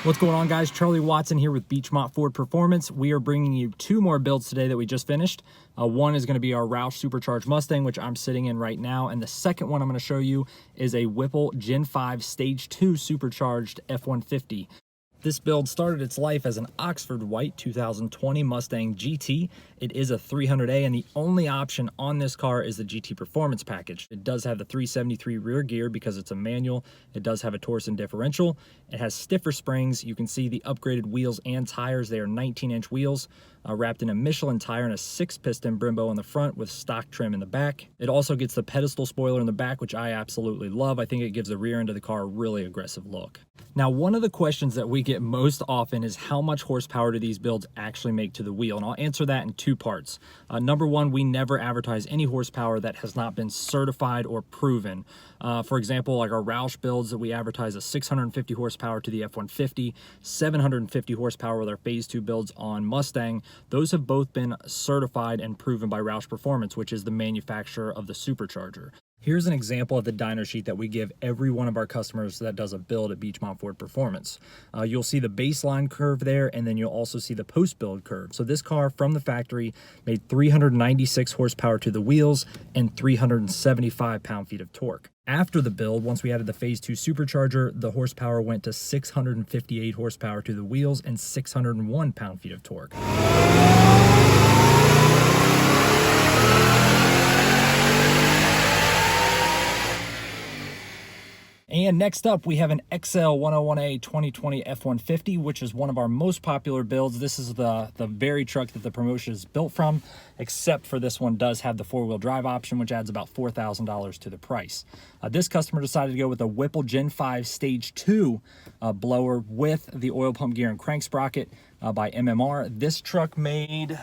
What's going on, guys? Charlie Watson here with Beechmont Ford Performance. We are bringing you two more builds today that we just finished. One is going to be our ROUSH Supercharged Mustang, which I'm sitting in right now, and the second one I'm going to show you is a Whipple Gen 5 Stage 2 Supercharged F-150. This build started its life as an Oxford White 2020 Mustang GT. It is a 300A, and the only option on this car is the GT Performance package. It does have the 373 rear gear because it's a manual. It does have a Torsen differential. It has stiffer springs. You can see the upgraded wheels and tires. They are 19-inch wheels, wrapped in a Michelin tire and a 6-piston Brembo on the front with stock trim in the back. It also gets the pedestal spoiler in the back, which I absolutely love. I think it gives the rear end of the car a really aggressive look. Now, one of the questions that we get most often is how much horsepower do these builds actually make to the wheel? And I'll answer that in two parts. Number one, we never advertise any horsepower that has not been certified or proven. For example, like our ROUSH builds that we advertise a 650 horsepower to the F-150, 750 horsepower with our Phase 2 builds on Mustang. Those have both been certified and proven by ROUSH Performance, which is the manufacturer of the supercharger. Here's an example of the dyno sheet that we give every one of our customers that does a build at Beechmont Ford Performance. You'll see the baseline curve there, and then you'll also see the post-build curve. So this car from the factory made 396 horsepower to the wheels and 375 pound-feet of torque. After the build, once we added the Phase 2 supercharger, the horsepower went to 658 horsepower to the wheels and 601 pound-feet of torque. And next up, we have an XL101A 2020 F-150, which is one of our most popular builds. This is the very truck that the promotion is built from, except for this one does have the four-wheel drive option, which adds about $4,000 to the price. This customer decided to go with a Whipple Gen 5 Stage 2 blower with the oil pump gear and crank sprocket by MMR. This truck made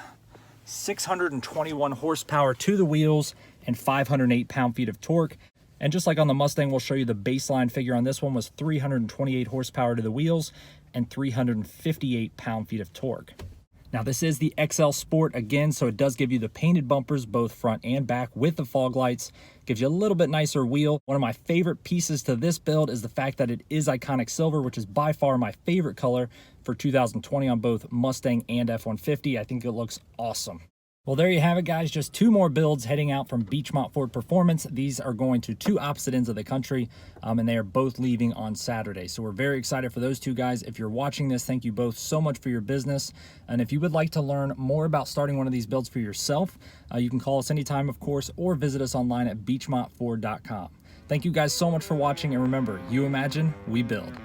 621 horsepower to the wheels and 508 pound-feet of torque. And just like on the Mustang, we'll show you the baseline figure on this one was 328 horsepower to the wheels and 358 pound-feet of torque. Now, this is the XL Sport again, so it does give you the painted bumpers, both front and back, with the fog lights. Gives you a little bit nicer wheel. One of my favorite pieces to this build is the fact that it is iconic silver, which is by far my favorite color for 2020 on both Mustang and F-150. I think it looks awesome. Well, there you have it, guys. Just two more builds heading out from Beechmont Ford Performance. These are going to two opposite ends of the country, and they are both leaving on Saturday. So we're very excited for those two guys. If you're watching this, thank you both so much for your business. And if you would like to learn more about starting one of these builds for yourself, you can call us anytime, of course, or visit us online at beechmontford.com. Thank you guys so much for watching, and remember, you imagine, we build.